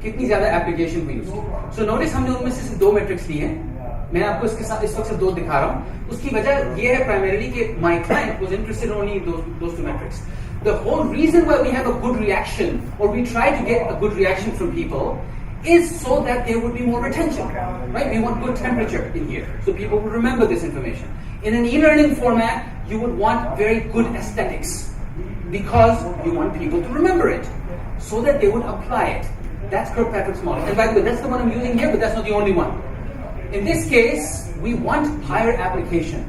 कितनी ज़्यादा एप्लीकेशन हुई उसकी. So notice हमने उनमें से 2 metrics लिए हैं. मैं आपको इसके साथ इस वक्त से 2 दिखा रहा हूँ. उसकी वजह ये है primarily कि my client was interested only in those 2 metrics. The whole reason why we have a good reaction, or we try to get a good reaction from people, is so that there would be more retention, right? We want good temperature in here, so people will remember this information. In an e-learning format, you would want very good aesthetics, because you want people to remember it, so that they would apply it. That's Kirkpatrick's model. And by the way, that's the one I'm using here, but that's not the only one. In this case, we want higher application.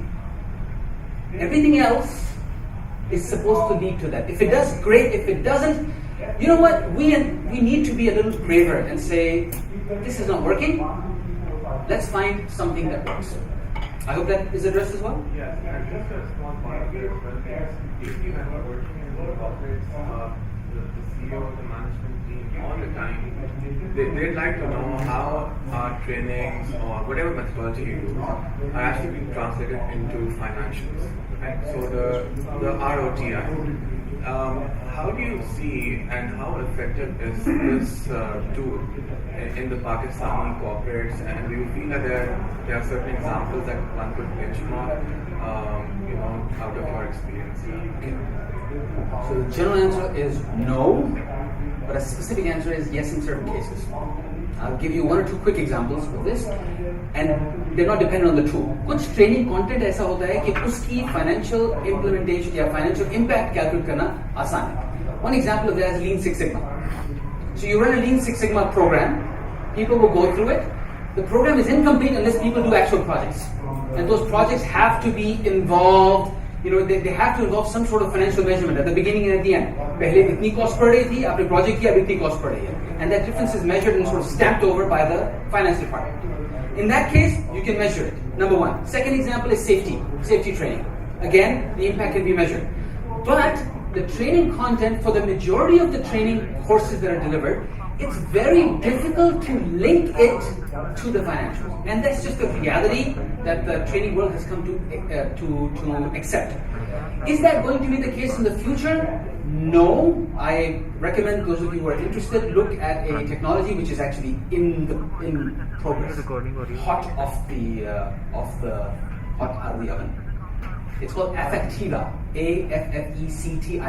Everything else is supposed to lead to that. If it does, great. If it doesn't, you know what? We need to be a little braver and say, this is not working. Let's find something that works. I hope that is addressed as well. Yes, and just a small point here as well. If you are working in the corporates, the CEO, the management team, all the time, they'd like to know how our trainings or whatever methodology you use are actually being translated into financials. Right? So the ROTI. How do you see and how effective is this tool in the Pakistani corporates? And do you feel that there are certain examples that one could benchmark, out of your experience? Okay. So the general answer is no, but a specific answer is yes in certain cases. I'll give you 1 or 2 quick examples of this, and they're not dependent on the tool. कुछ training content ऐसा होता है कि उसकी financial implementation या financial impact calculate करना आसान है. One example of that is Lean Six Sigma. So you run a Lean Six Sigma program, people will go through it. The program is incomplete unless people do actual projects, and those projects have to be involved. They have to involve some sort of financial measurement at the beginning and at the end. पहले इतनी cost पड़ रही थी, आपने project किया, अब इतनी cost पड़ रही है. And that difference is measured and sort of stamped over by the finance department. In that case, you can measure it. Number 1. Second example is safety training. Again, the impact can be measured. But the training content for the majority of the training courses that are delivered, it's very difficult to link it to the financials. And that's just the reality that the training world has come to accept. Is that going to be the case in the future? No. I recommend those of you who are interested look at a technology which is actually in progress, hot out of the oven. It's called Affectiva, Affectiva.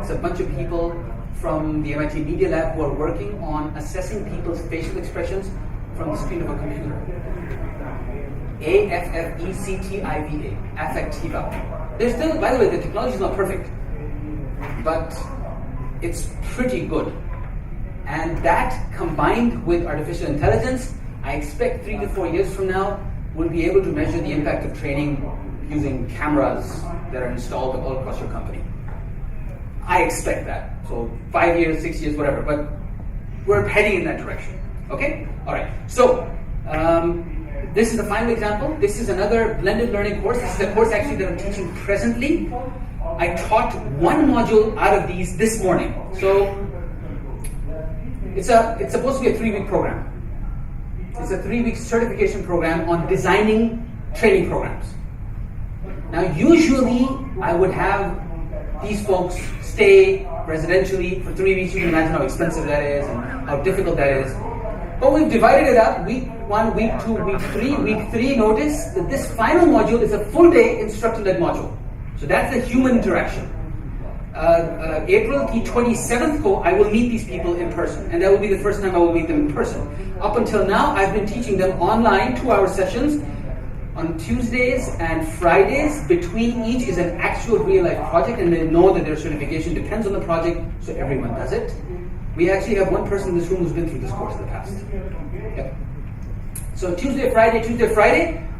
It's a bunch of people from the MIT Media Lab who are working on assessing people's facial expressions from the screen of a computer. Affectiva, Affectiva. There's still, by the way, the technology is not perfect, but it's pretty good. And that combined with artificial intelligence, I expect 3 to 4 years from now, we'll be able to measure the impact of training using cameras that are installed all across your company. I expect that. So 5 years, 6 years, whatever, but we're heading in that direction. Okay? All right. So this is the final example. This is another blended learning course. This is a course actually that I'm teaching presently. I taught 1 module out of these this morning. So it's supposed to be a 3-week program. It's a 3-week certification program on designing training programs. Now, usually I would have these folks stay residentially for 3 weeks. You can imagine how expensive that is and how difficult that is. But we've divided it up, week 1, week 2, week 3. Week 3, notice that this final module is a full day instructor-led module. So that's the human interaction. April 27th, I will meet these people in person, and that will be the first time I will meet them in person. Up until now, I've been teaching them online 2-hour sessions on Tuesdays and Fridays. Between each is an actual real-life project, and they know that their certification depends on the project, so everyone does it. We actually have one person in this room who's been through this course in the past. Yep. So Tuesday, Friday,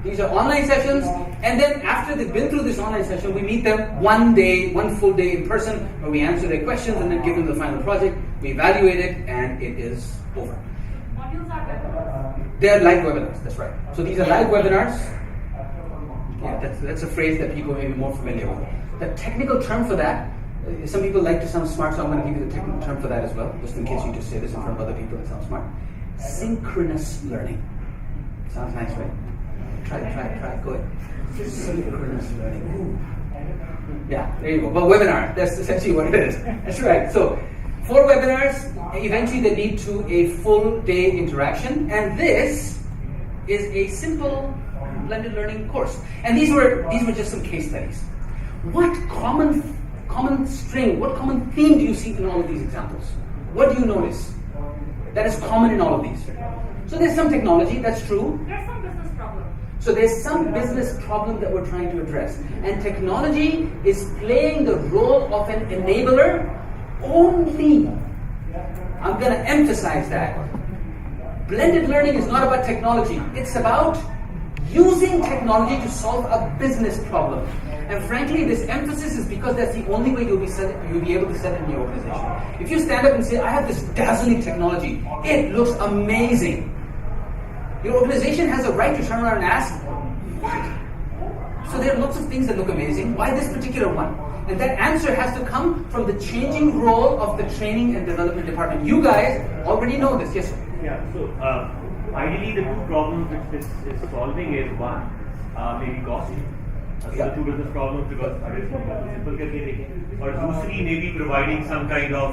these are online sessions, and then after they've been through this online session, we meet them one full day in person, where we answer their questions and then give them the final project. We evaluate it, and it is over. Modules are webinars. They are live webinars, that's right. So these are live webinars. Yeah, that's a phrase that people may be more familiar with. The technical term for that, some people like to sound smart, so I'm going to give you the technical term for that as well, just in case you just say this in front of other people and sound smart. Synchronous learning. Sounds nice, right? Try it, go ahead. Synchronous learning. Ooh. Yeah, there you go. Well, webinar, that's essentially what it is. That's right. So 4 webinars, eventually they lead to a full day interaction, and this is a simple blended learning course. And these were just some case studies. What common string, what common theme do you see in all of these examples? What do you notice that is common in all of these? So there's some technology, that's true. There's some business problem. So there's some business problem that we're trying to address. And technology is playing the role of an enabler only. I'm going to emphasize that. Blended learning is not about technology. It's about using technology to solve a business problem. And frankly, this emphasis is because that's the only way you'll be able to sell it in your organization. If you stand up and say, I have this dazzling technology, it looks amazing. Your organization has a right to turn around and ask, what? So there are lots of things that look amazing. Why this particular one? And that answer has to come from the changing role of the training and development department. You guys already know this, yes sir? Yeah, so ideally the 2 problems which this is solving is one, maybe cost. So the 2 business problems because simple करके देखें और दूसरी maybe providing some kind of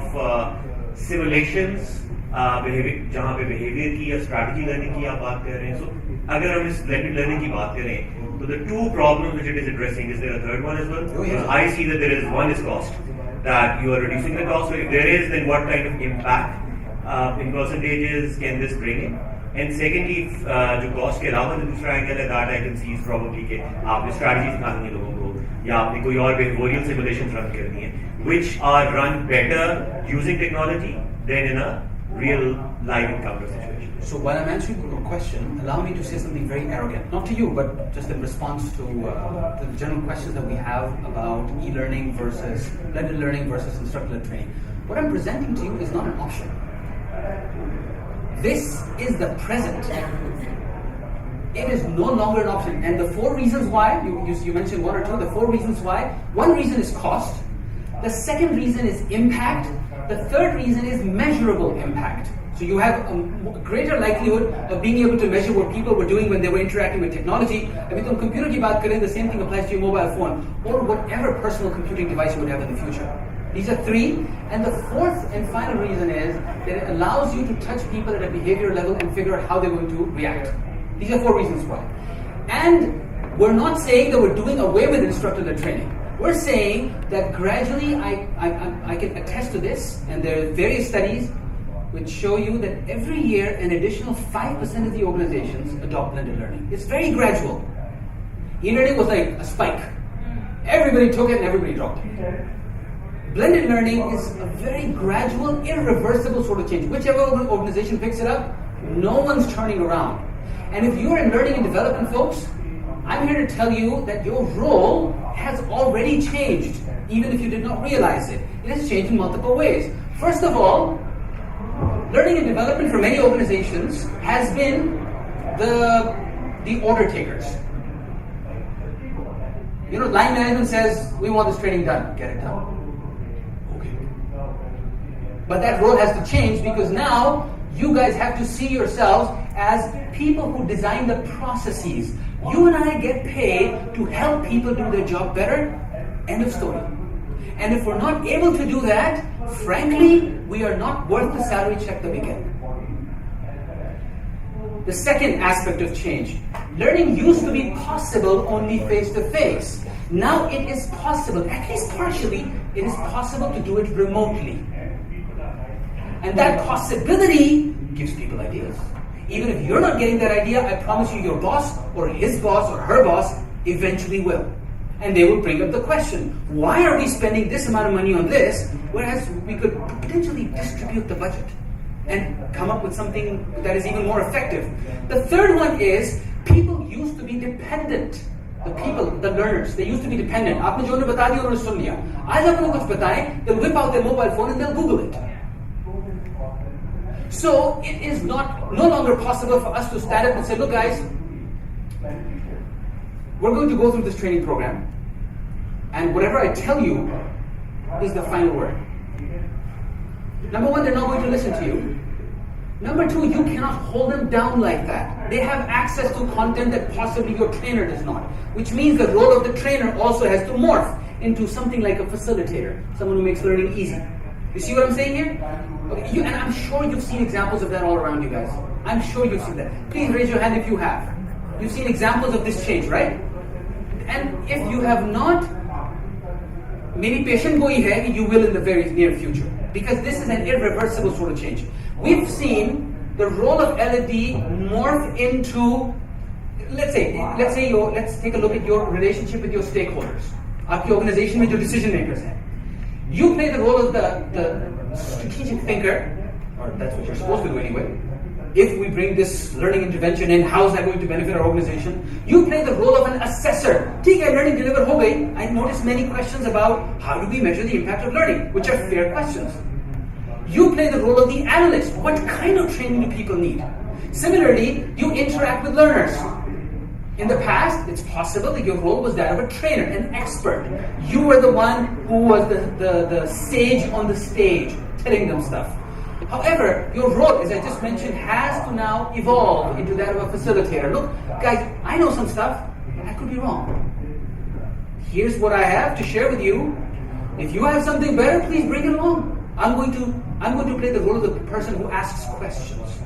simulations जहाँ पे behavior की या strategy learning की आप बात कर रहे हैं. So अगर हम इस blended learning की बात करें so the 2 problems which it is addressing, is there a third one as well? Oh, yes. I see that there is one is cost, that you are reducing the cost. So if there is, then what kind of impact in percentages can this bring in? And secondly, जो cost के अलावा जो दूसरा angle है that I can see is probably कि आपने strategies निकालनी है लोगों को या आपने कोई और behavioral simulations run करनी है, which are run better using technology than in a real live encounter situation. So while I'm answering your question, allow me to say something very arrogant. Not to you, but just in response to the general questions that we have about e-learning versus blended learning versus instructor-led training. What I'm presenting to you is not an option. This is the present. It is no longer an option. And the 4 reasons why, you mentioned 1 or 2, the 4 reasons why. 1 reason is cost. The second reason is impact. The third reason is measurable impact. So you have a greater likelihood of being able to measure what people were doing when they were interacting with technology. If you computer ki baat kare, the same thing applies to your mobile phone or whatever personal computing device you would have in the future. These are 3. And the 4th and final reason is that it allows you to touch people at a behavior level and figure out how they're going to react. These are 4 reasons why. And we're not saying that we're doing away with instructor-led training. We're saying that gradually, I can attest to this, and there are various studies which show you that every year an additional 5% of the organizations adopt blended learning. It's very gradual. E-learning was like a spike. Everybody took it and everybody dropped it. Blended learning is a very gradual, irreversible sort of change. Whichever organization picks it up, no one's turning around. And if you're in learning and development, folks, I'm here to tell you that your role has already changed, even if you did not realize it. It has changed in multiple ways. First of all, learning and development for many organizations has been the order takers. You know, line management says, we want this training done, get it done. Okay. But that role has to change because now you guys have to see yourselves as people who design the processes. You and I get paid to help people do their job better. End of story. And if we're not able to do that, frankly, we are not worth the salary check that we get. The second aspect of change. Learning used to be possible only face-to-face. Now it is possible, at least partially, it is possible to do it remotely. And that possibility gives people ideas. Even if you're not getting that idea, I promise you your boss or his boss or her boss eventually will. And they will bring up the question, why are we spending this amount of money on this, whereas we could potentially distribute the budget and come up with something that is even more effective. The third one is, people used to be dependent. The people, the learners, they used to be dependent. आपने जो उन्हें बता दिया उन्होंने सुन लिया. आज आप उन्हें कुछ बताएं, they'll whip out their mobile phone and they'll Google it. So it is no longer possible for us to stand up and say, look guys, we're going to go through this training program, and whatever I tell you is the final word. Number one, they're not going to listen to you. Number two, you cannot hold them down like that. They have access to content that possibly your trainer does not, which means the role of the trainer also has to morph into something like a facilitator, someone who makes learning easy. You see what I'm saying here? Okay, and I'm sure you've seen examples of that all around you guys. I'm sure you've seen that. Please raise your hand if you have. You've seen examples of this change, right? And if you have not, maybe patient koi hai, you will in the very near future. Because this is an irreversible sort of change. We've seen the role of LED morph into, let's take a look at your relationship with your stakeholders. Aapki organization mein jo decision makers hain. You play the role of the strategic thinker, or that's what you're supposed to do anyway. If we bring this learning intervention in, how is that going to benefit our organization? You play the role of an assessor. ठीक है, learning deliver हो गई. I noticed many questions about how do we measure the impact of learning, which are fair questions. You play the role of the analyst. What kind of training do people need? Similarly, you interact with learners. In the past, it's possible that your role was that of a trainer, an expert. You were the one who was the sage on the stage, telling them stuff. However, your role, as I just mentioned, has to now evolve into that of a facilitator. Look, guys, I know some stuff. I could be wrong. Here's what I have to share with you. If you have something better, please bring it along. I'm going to play the role of the person who asks questions.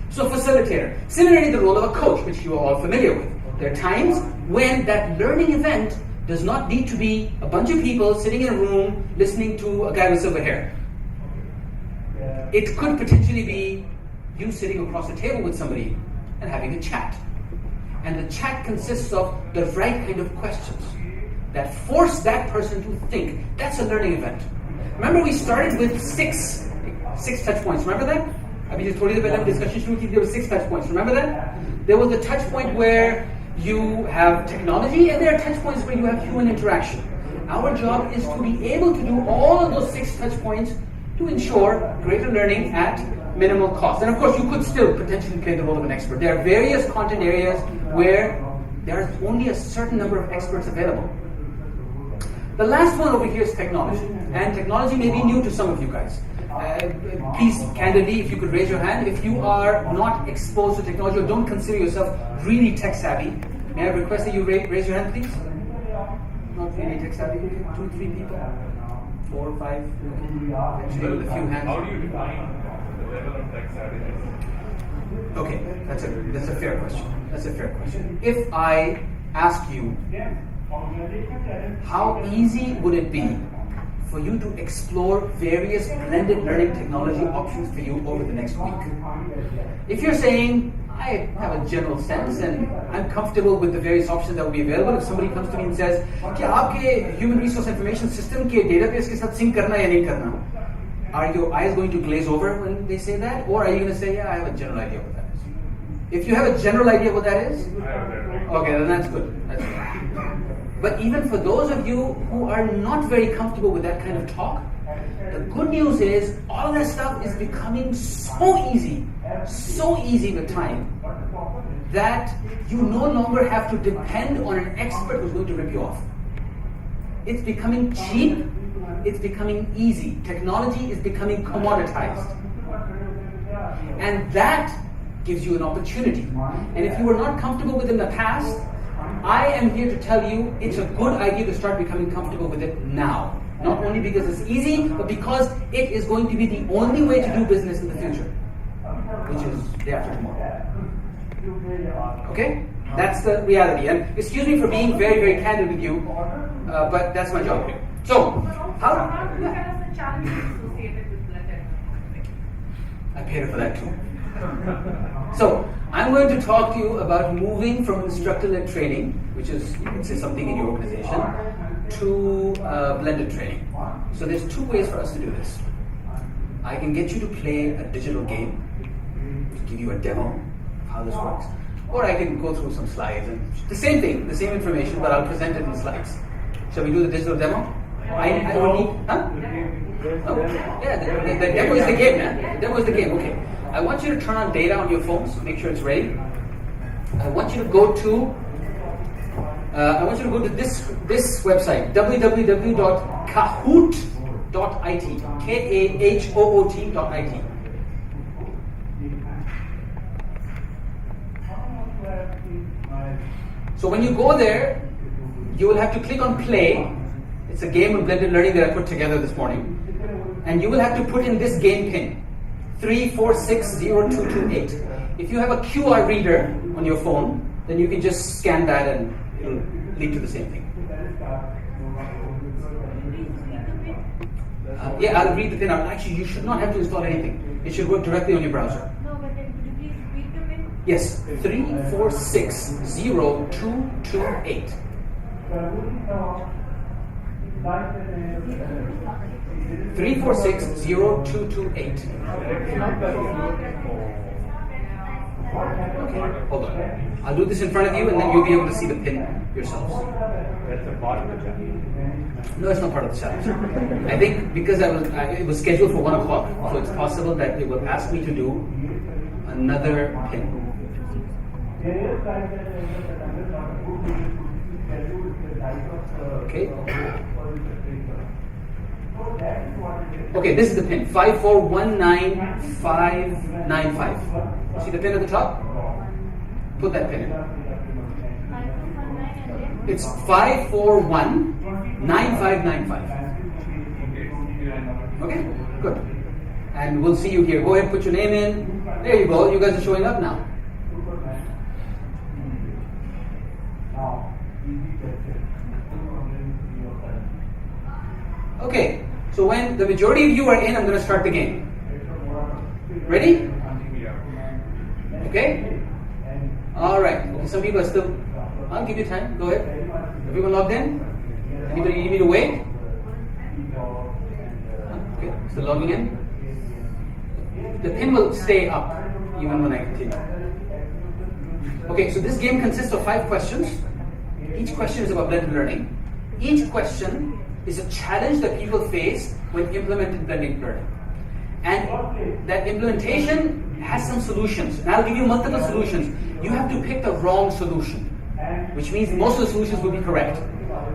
So facilitator. Similarly, the role of a coach, which you are all familiar with. There are times when that learning event does not need to be a bunch of people sitting in a room listening to a guy with silver hair. It could potentially be you sitting across the table with somebody and having a chat. And the chat consists of the right kind of questions that force that person to think. That's a learning event. Remember, we started with six touch points. Remember that? अभी जो थोड़ी देर पहले हम discussion शुरू की थी, there were 6 touch points. Remember that? There was a touch point where you have technology, and there are touch points where you have human interaction. Our job is to be able to do all of those 6 touch points to ensure greater learning at minimal cost. And of course, you could still potentially play the role of an expert. There are various content areas where there is only a certain number of experts available. The last one over here is technology. And technology may be new to some of you guys. Please, candidly, if you could raise your hand, if you are not exposed to technology or don't consider yourself really tech savvy, may I request that you raise your hand, please? Not really tech savvy. 2, 3 people, 4, 5. Actually, with a few hands. How do you define the level of tech savviness? Okay, that's a fair question. That's a fair question. If I ask you, how easy would it be for you to explore various blended learning technology options for you over the next week? If you're saying, I have a general sense and I'm comfortable with the various options that will be available, if somebody comes to me and says, क्या आपके human resource information system के database के साथ sync करना या नहीं करना? Are your eyes going to glaze over when they say that? Or are you going to say, yeah, I have a general idea what that is? If you have a general idea what that is, okay, then that's good. That's good. But even for those of you who are not very comfortable with that kind of talk, the good news is all that stuff is becoming so easy with time, that you no longer have to depend on an expert who's going to rip you off. It's becoming cheap, it's becoming easy. Technology is becoming commoditized. And that gives you an opportunity. And if you were not comfortable with it in the past, I am here to tell you it's a good idea to start becoming comfortable with it now. Not only because it's easy, but because it is going to be the only way to do business in the future, which is day after tomorrow. Okay? That's the reality. And excuse me for being very, very candid with you, but that's my job here. So, how do you tell us the challenges associated with blended? I paid her for that too. So, I'm going to talk to you about moving from instructor-led training, which is, you can say, something in your organization, to blended training. So there's 2 ways for us to do this. I can get you to play a digital game, give you a demo of how this works, or I can go through some slides and the same thing, the same information, but I'll present it in slides. Shall we do the digital demo? I would need, huh? Oh, yeah, the demo is the game, man. The demo is the game, okay. I want you to turn on data on your phones, make sure it's ready. I want you to go to this website, www.kahoot.it, Kahoot.it. So when you go there, you will have to click on play, It's a game of blended learning that I put together this morning. And you will have to put in this game pin, 3460228. If you have a QR reader on your phone, then you can just scan that and it'll lead to the same thing. Yeah, I'll read the pin out. Actually, you should not have to install anything. It should work directly on your browser. No, but then could you please repeat the pin? Yes, 3460228. 3460228. Okay, hold on. I'll do this in front of you and then you'll be able to see the pin yourselves. That's a part of the challenge. No, it's not part of the challenge. I think because it was scheduled for 1 o'clock, so it's possible that it will ask me to do another pin. Okay. Okay, this is the pin, 5419595. See the pin at the top? Put that pin in. It's 5419595. Okay, good. And we'll see you here. Go ahead, put your name in. There you go. You guys are showing up now. Okay, so when the majority of you are in, I'm going to start the game. Ready? Okay? Alright. Okay, some people are still... I'll give you time. Go ahead. Everyone logged in? Anybody need me to wait? Okay, still logging in? The pin will stay up even when I continue. Okay, so this game consists of 5 questions. Each question is about blended learning. Each question is a challenge that people face when implementing blended learning. And that implementation has some solutions. And I'll give you multiple solutions. You have to pick the wrong solution, which means most of the solutions will be correct.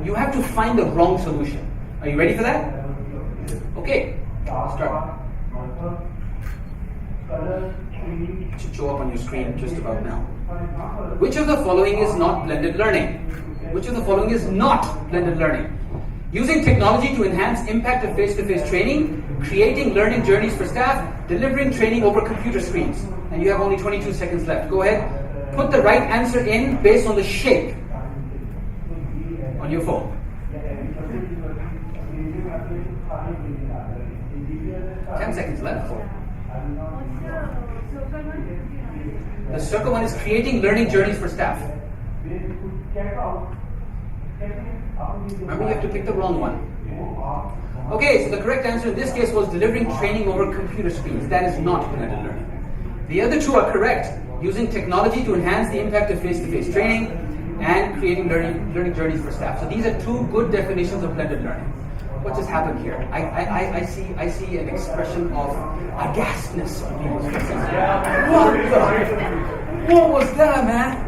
You have to find the wrong solution. Are you ready for that? Okay, start. It should show up on your screen just about now. Which of the following is not blended learning? Which of the following is not blended learning? Using technology to enhance impact of face-to-face training, creating learning journeys for staff, delivering training over computer screens. And you have only 22 seconds left. Go ahead. Put the right answer in based on the shape on your phone. 10 seconds left. The circle one is creating learning journeys for staff. Remember, you have to pick the wrong one. Okay, so the correct answer in this case was delivering training over computer screens. That is not blended learning. The other two are correct. Using technology to enhance the impact of face-to-face training and creating learning journeys for staff. So these are 2 good definitions of blended learning. What just happened here? I see an expression of aghastness on people's faces. What was that, man?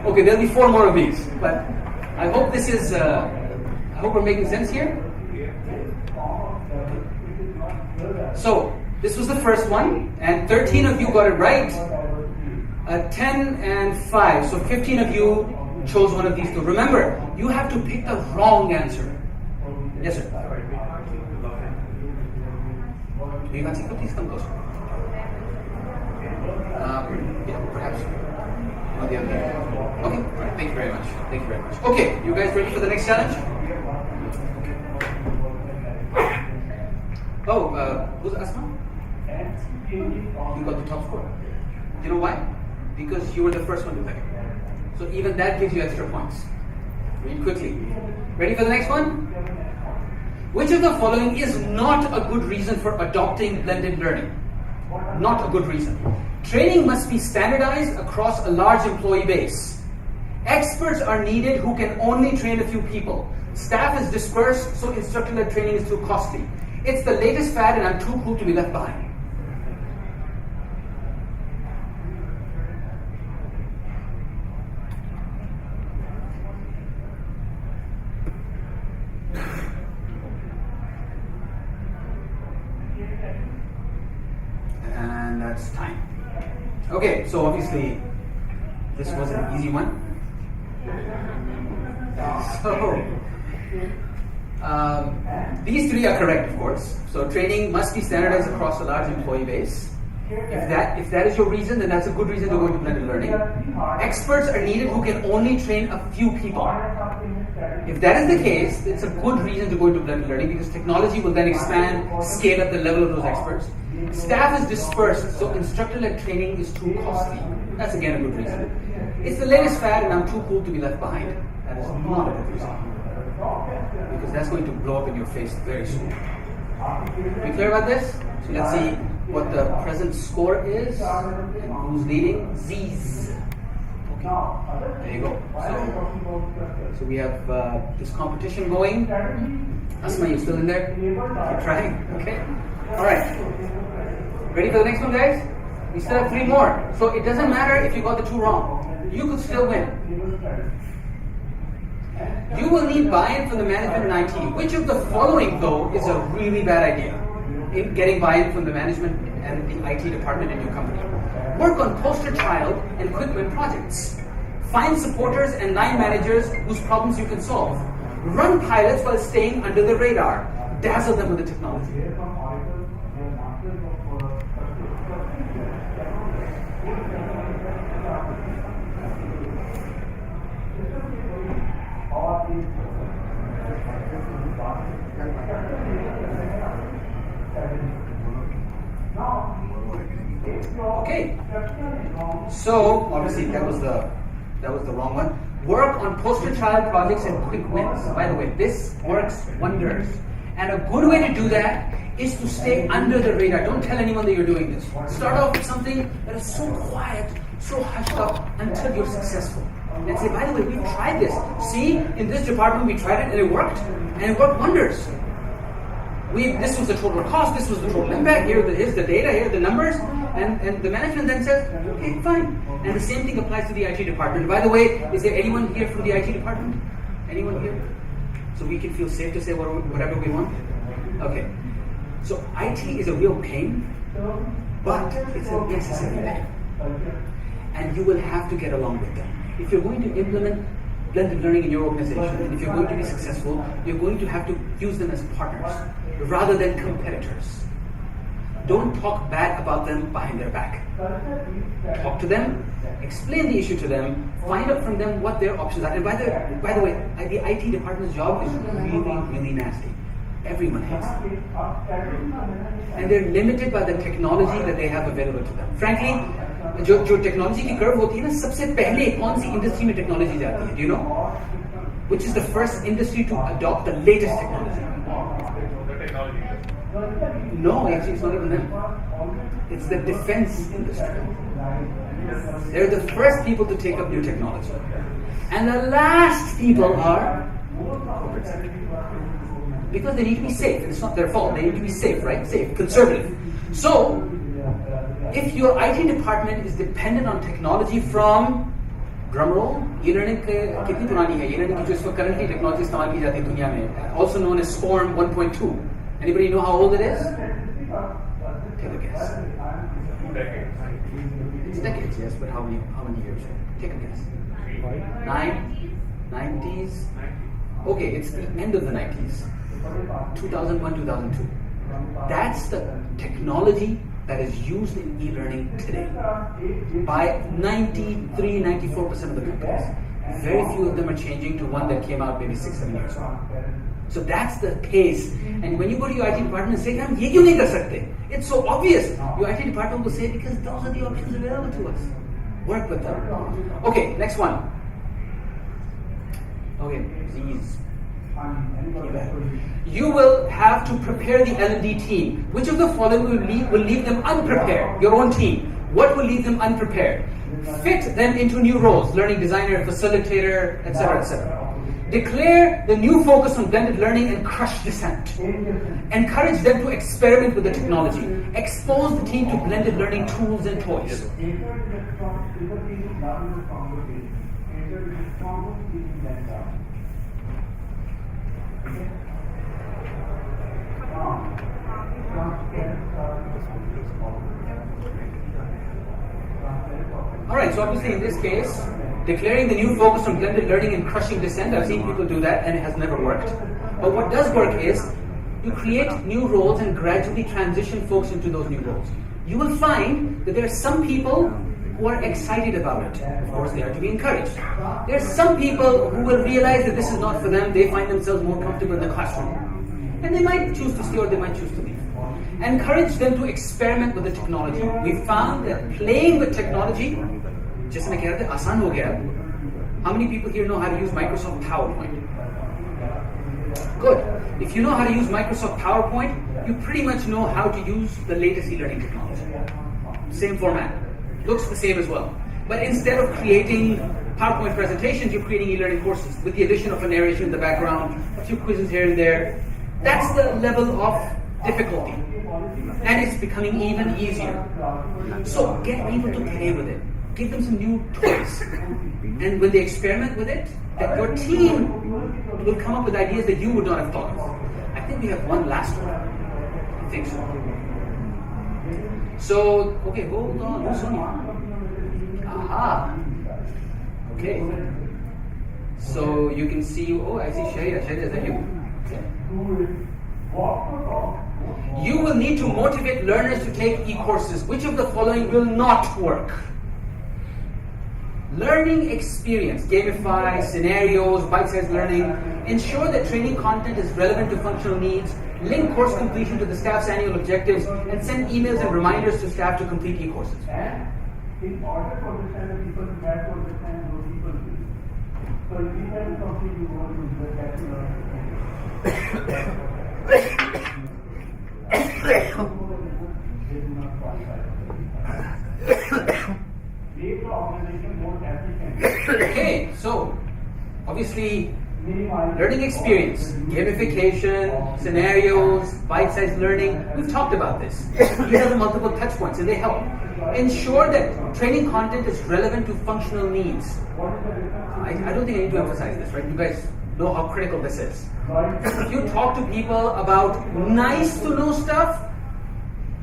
Okay, there'll be 4 more of these, but I hope this is. I hope we're making sense here. So this was the first one, and 13 of you got it right. 10 and 5, so 15 of you chose one of these 2. Remember, you have to pick the wrong answer. Yes, sir. You can see, please come closer. Yeah, perhaps. Or the other way. Okay, all right, thank you very much. Thank you very much. Okay, you guys ready for the next challenge? Oh, who's Asma? You got the top score. You know why? Because you were the first one to pick. So even that gives you extra points. Read quickly. Ready for the next one? Which of the following is not a good reason for adopting blended learning? Not a good reason. Training must be standardized across a large employee base. Experts are needed who can only train a few people. Staff is dispersed, so instructor-led training is too costly. It's the latest fad and I'm too cool to be left behind. And that's time. Okay, so obviously this was an easy one. So These three are correct, of course. So training must be standardized across a large employee base. If that is your reason, then that's a good reason to go into blended learning. Experts are needed who can only train a few people. If that is the case, it's a good reason to go into blended learning because technology will then expand, scale up the level of those experts. Staff is dispersed, so instructor-led training is too costly. That's again a good reason. It's the latest fad and I'm too cool to be left behind. That is not a good reason. Because that's going to blow up in your face very soon. We clear about this? So let's see what the present score is and who's leading. Z's. Okay, there you go. So we have this competition going. Asma, you still in there? Keep trying. Okay. All right. Ready for the next one, guys? We still have 3 more. So it doesn't matter if you got the 2 wrong. You could still win. You will need buy-in from the management and IT. Which of the following, though, is a really bad idea in getting buy-in from the management and the IT department in your company? Work on poster child and quick win projects. Find supporters and line managers whose problems you can solve. Run pilots while staying under the radar. Dazzle them with the technology. Okay, so obviously that was the wrong one. Work on poster child projects and quick wins. By the way, this works wonders. And a good way to do that is to stay under the radar. Don't tell anyone that you're doing this. Start off with something that is so quiet, so hushed up until you're successful. And say, by the way, we tried this. See, in this department we tried it and it worked. And it worked wonders. This was the total cost, this was the total impact, here's the data, here are the numbers, and the management then says, okay, fine. And the same thing applies to the IT department. By the way, is there anyone here from the IT department? Anyone here? So we can feel safe to say whatever we want? Okay. So IT is a real pain, but it's a necessary pain. And you will have to get along with them. If you're going to implement blended learning in your organization, and if you're going to be successful, you're going to have to use them as partners rather than competitors. Don't talk bad about them behind their back. Talk to them, explain the issue to them, find out from them what their options are. And by the way, the IT department's job is really, really nasty. Everyone hates them. And they're limited by the technology that they have available to them. Frankly, जो technology की curve होती है ना, सबसे पहले कौन सी industry में technology जाती है? Do you know? Which is the first industry to adopt the latest technology? The technology industry. No, actually, it's not even them. It's the defense industry. They're the first people to take up new technology, and the last people are corporate sector because they need to be safe. It's not their fault. They need to be safe, right? Safe, conservative. So, if your IT department is dependent on technology from drumroll, e-learning कितनी पुरानी है? e-learning की जो इस वक्त currently technology इस्तेमाल की जाती है दुनिया में, also known as Swarm 1.2. Anybody know how old it is? Take a guess. 2 decades. It's decades, yes, but how many years? Take a guess. 90s. Okay, it's the end of the 90s. 2001, 2002. That's the technology that is used in e-learning today by 93, 94% of the companies. Very few of them are changing to one that came out maybe 6-7 years ago. So that's the pace. And when you go to your IT department and say, "हम ये क्यों नहीं कर सकते?" It's so obvious. Your IT department will say, because those are the options available to us. Work with them. Okay, next one. Okay, these. You will have to prepare the L&D team. Which of the following will leave them unprepared? Your own team. What will leave them unprepared? Fit them into new roles, learning designer, facilitator, etc., etc. Declare the new focus on blended learning and crush dissent. Encourage them to experiment with the technology. Expose the team to blended learning tools and toys. Alright, so obviously in this case, declaring the new focus on blended learning and crushing dissent, I've seen people do that and it has never worked. But what does work is you create new roles and gradually transition folks into those new roles. You will find that there are some people who are excited about it. Of course, they are to be encouraged. There are some people who will realize that this is not for them. They find themselves more comfortable in the classroom. And they might choose to stay or they might choose to leave. Encourage them to experiment with the technology. We found that playing with technology, just like आसान हो गया. How many people here know how to use Microsoft PowerPoint? Good. If you know how to use Microsoft PowerPoint, you pretty much know how to use the latest e-learning technology. Same format. Looks the same as well. But instead of creating PowerPoint presentations, you're creating e-learning courses with the addition of a narration in the background, a few quizzes here and there. That's the level of difficulty. And it's becoming even easier. So get people to play with it. Give them some new toys. And when they experiment with it, that your team will come up with ideas that you would not have thought of. I think we have one last one. I think so. So, okay, hold on. Who's on? Aha. Okay. So you can see, oh, I see Sharia. Sharia, is that you? Okay. You will need to motivate learners to take e-courses. Which of the following will not work? Learning experience, gamify, scenarios, bite-sized learning. Ensure that training content is relevant to functional needs. Link course completion to the staff's annual objectives. And send emails and reminders to staff to complete e-courses. In order to understand the people, you have to understand those people. So if you have something you want to do, that you learn. Okay, so obviously learning experience, gamification, scenarios, bite-sized learning, we've talked about this. These are the multiple touch points and they help. Ensure that training content is relevant to functional needs. I don't think I need to emphasize this, right? You guys know how critical this is. If you talk to people about nice to know stuff,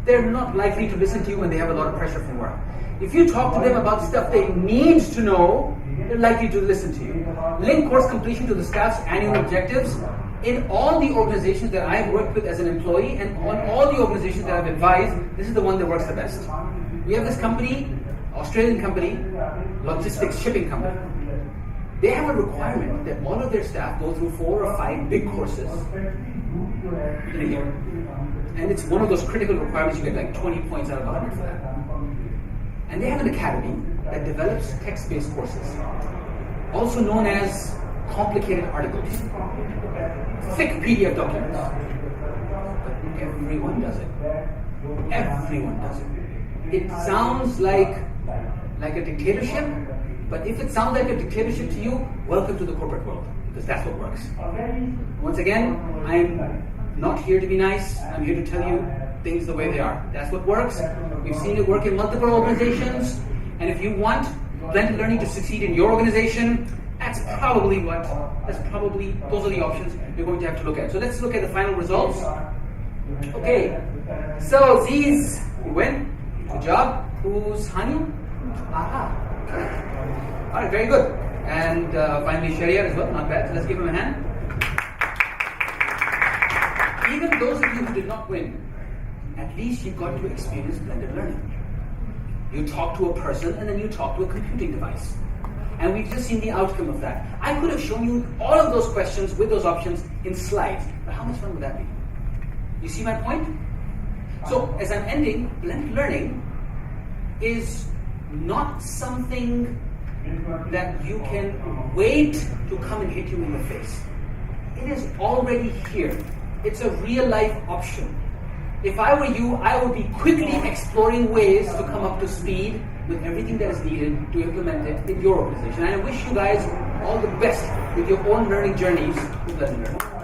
they're not likely to listen to you when they have a lot of pressure from work. If you talk to them about stuff they need to know, they're likely to listen to you. Link course completion to the staff's annual objectives. In all the organizations that I've worked with as an employee and on all the organizations that I've advised, this is the one that works the best. We have this company, Australian company, logistics shipping company. They have a requirement that all of their staff go through 4 or 5 big courses in a year. And it's one of those critical requirements. You get like 20 points out of 100 for that. And they have an academy that develops text-based courses, also known as complicated articles, thick PDF documents. But everyone does it. Everyone does it. It sounds like a dictatorship, but if it sounds like a dictatorship to you, welcome to the corporate world, because that's what works. Once again, I'm not here to be nice. I'm here to tell you things the way they are. That's what works. We've seen it work in multiple organizations, and if you want blended learning to succeed in your organization, those are the options you're going to have to look at. So let's look at the final results. Okay, so Ziz, you win. Good job. Who's Hani? Aha. All right, very good. And finally Sharia as well, not bad. So let's give him a hand. Even those of you who did not win, at least you got to experience blended learning. You talk to a person and then you talk to a computing device. And we've just seen the outcome of that. I could have shown you all of those questions with those options in slides, but how much fun would that be? You see my point? So as I'm ending, blended learning is not something that you can wait to come and hit you in the face. It is already here. It's a real life option. If I were you, I would be quickly exploring ways to come up to speed with everything that is needed to implement it in your organization. And I wish you guys all the best with your own learning journeys with blended learning.